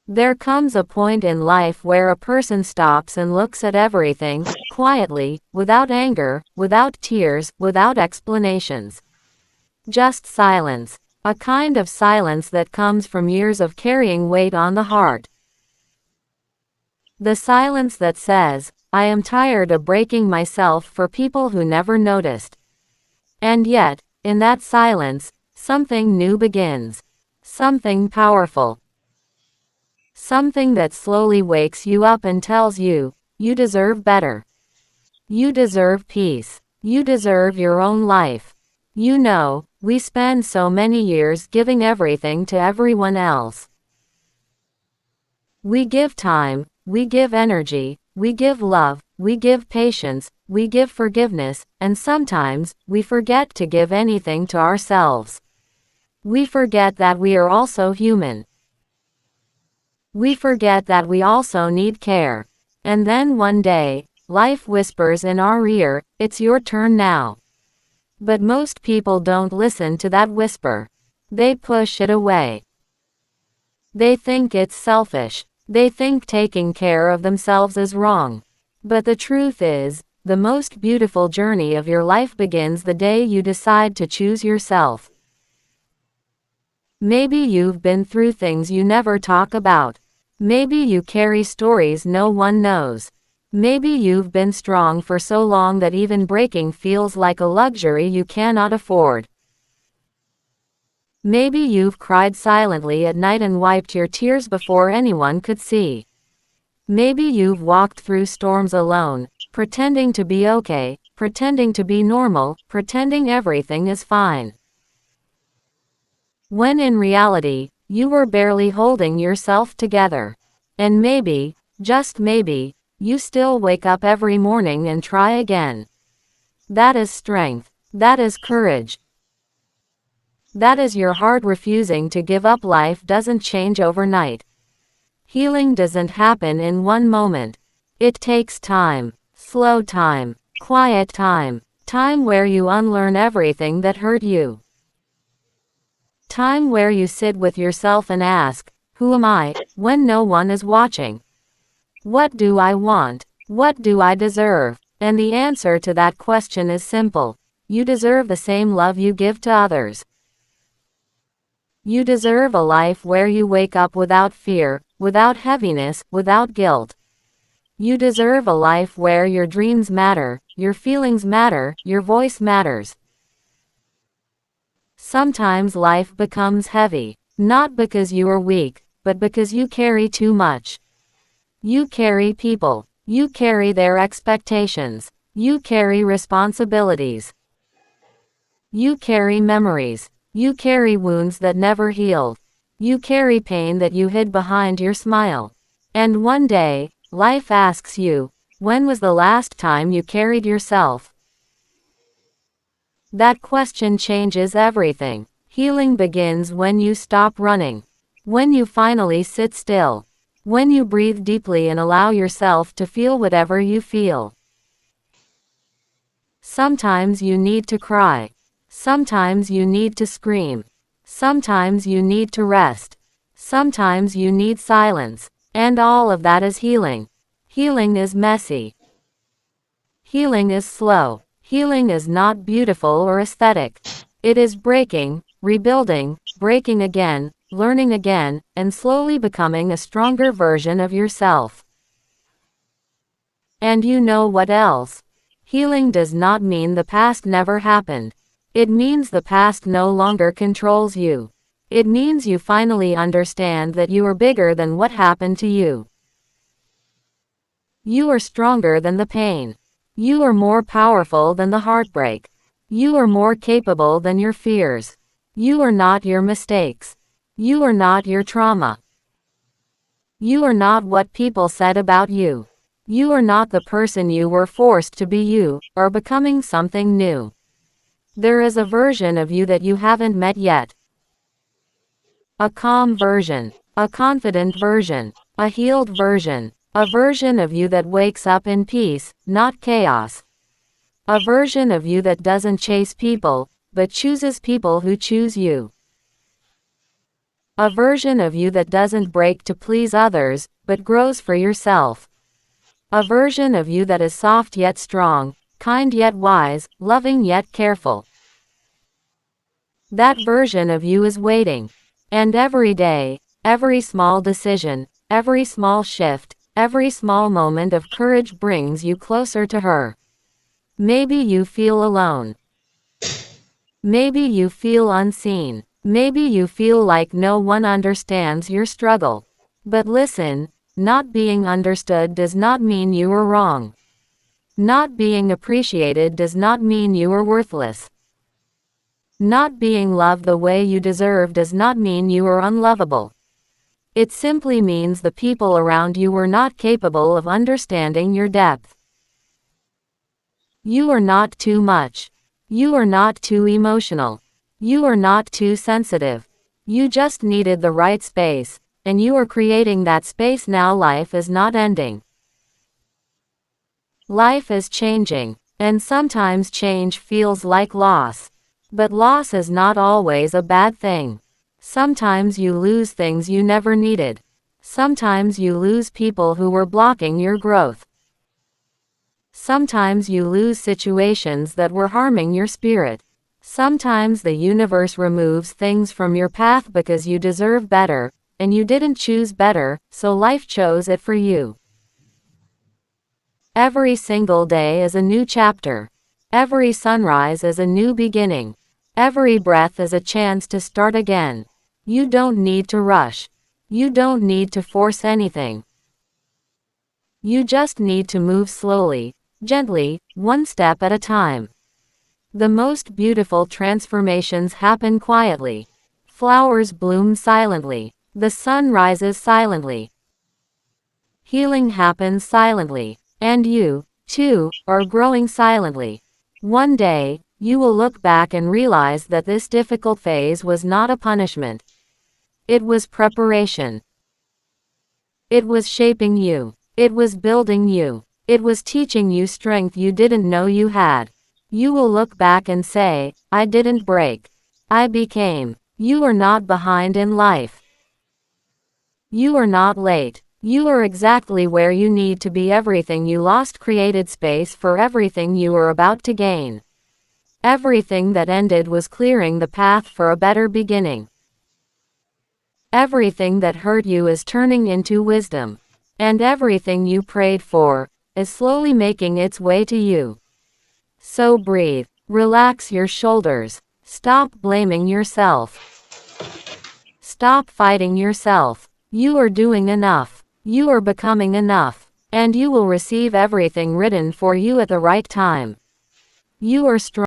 There comes a point in life where a person stops and looks at everything, quietly, without anger, without tears, without explanations. Just silence. A kind of silence that comes from years of carrying weight on the heart. The silence that says, I am tired of breaking myself for people who never noticed. And yet, in that silence, something new begins. Something powerful. Something that slowly wakes you up and tells you, you deserve better. You deserve peace. You deserve your own life. You know, we spend so many years giving everything to everyone else. We give time, we give energy, we give love, we give patience, we give forgiveness, and sometimes, we forget to give anything to ourselves. We forget that we are also human. We forget that we also need care. And then one day, life whispers in our ear, it's your turn now. But most people don't listen to that whisper. They push it away. They think it's selfish. They think taking care of themselves is wrong. But the truth is, the most beautiful journey of your life begins the day you decide to choose yourself. Maybe you've been through things you never talk about. Maybe you carry stories no one knows. Maybe you've been strong for so long that even breaking feels like a luxury you cannot afford. Maybe you've cried silently at night and wiped your tears before anyone could see. Maybe you've walked through storms alone, pretending to be okay, pretending to be normal, pretending everything is fine. When in reality, you were barely holding yourself together. And maybe, just maybe, you still wake up every morning and try again. That is strength. That is courage. That is your heart refusing to give up. Life doesn't change overnight. Healing doesn't happen in one moment. It takes time. Slow time. Quiet time. Time where you unlearn everything that hurt you. Time where you sit with yourself and ask, who am I, when no one is watching? What do I want? What do I deserve? And the answer to that question is simple. You deserve the same love you give to others. You deserve a life where you wake up without fear, without heaviness, without guilt. You deserve a life where your dreams matter, your feelings matter, your voice matters. Sometimes life becomes heavy, not because you are weak, but because you carry too much. You carry people. You carry their expectations. You carry responsibilities. You carry memories. You carry wounds that never healed. You carry pain that you hid behind your smile. And one day, life asks you, when was the last time you carried yourself? That question changes everything. Healing begins when you stop running. When you finally sit still. When you breathe deeply and allow yourself to feel whatever you feel. Sometimes you need to cry. Sometimes you need to scream. Sometimes you need to rest. Sometimes you need silence. And all of that is healing. Healing is messy. Healing is slow. Healing is not beautiful or aesthetic. It is breaking, rebuilding, breaking again, learning again, and slowly becoming a stronger version of yourself. And you know what else? Healing does not mean the past never happened. It means the past no longer controls you. It means you finally understand that you are bigger than what happened to you. You are stronger than the pain. You are more powerful than the heartbreak. You are more capable than your fears. You are not your mistakes. You are not your trauma. You are not what people said about you. You are not the person you were forced to be. You are becoming something new. There is a version of you that you haven't met yet. A calm version. A confident version. A healed version. A version of you that wakes up in peace, not chaos. A version of you that doesn't chase people, but chooses people who choose you. A version of you that doesn't break to please others, but grows for yourself. A version of you that is soft yet strong, kind yet wise, loving yet careful. That version of you is waiting. And every day, every small decision, every small shift, every small moment of courage brings you closer to her. Maybe you feel alone. Maybe you feel unseen. Maybe you feel like no one understands your struggle. But listen, not being understood does not mean you are wrong. Not being appreciated does not mean you are worthless. Not being loved the way you deserve does not mean you are unlovable. It simply means the people around you were not capable of understanding your depth. You are not too much. You are not too emotional. You are not too sensitive. You just needed the right space, and you are creating that space now. Life is not ending. Life is changing, and sometimes change feels like loss. But loss is not always a bad thing. Sometimes you lose things you never needed. Sometimes you lose people who were blocking your growth. Sometimes you lose situations that were harming your spirit. Sometimes the universe removes things from your path because you deserve better, and you didn't choose better, so life chose it for you. Every single day is a new chapter. Every sunrise is a new beginning. Every breath is a chance to start again. You don't need to rush. You don't need to force anything. You just need to move slowly, gently, one step at a time. The most beautiful transformations happen quietly. Flowers bloom silently. The sun rises silently. Healing happens silently. And you, too, are growing silently. One day, you will look back and realize that this difficult phase was not a punishment. It was preparation. It was shaping you. It was building you. It was teaching you strength you didn't know you had. You will look back and say, I didn't break. I became. You are not behind in life. You are not late. You are exactly where you need to be. Everything you lost created space for everything you are about to gain. Everything that ended was clearing the path for a better beginning. Everything that hurt you is turning into wisdom. And everything you prayed for is slowly making its way to you. So breathe. Relax your shoulders. Stop blaming yourself. Stop fighting yourself. You are doing enough. You are becoming enough. And you will receive everything written for you at the right time. You are strong.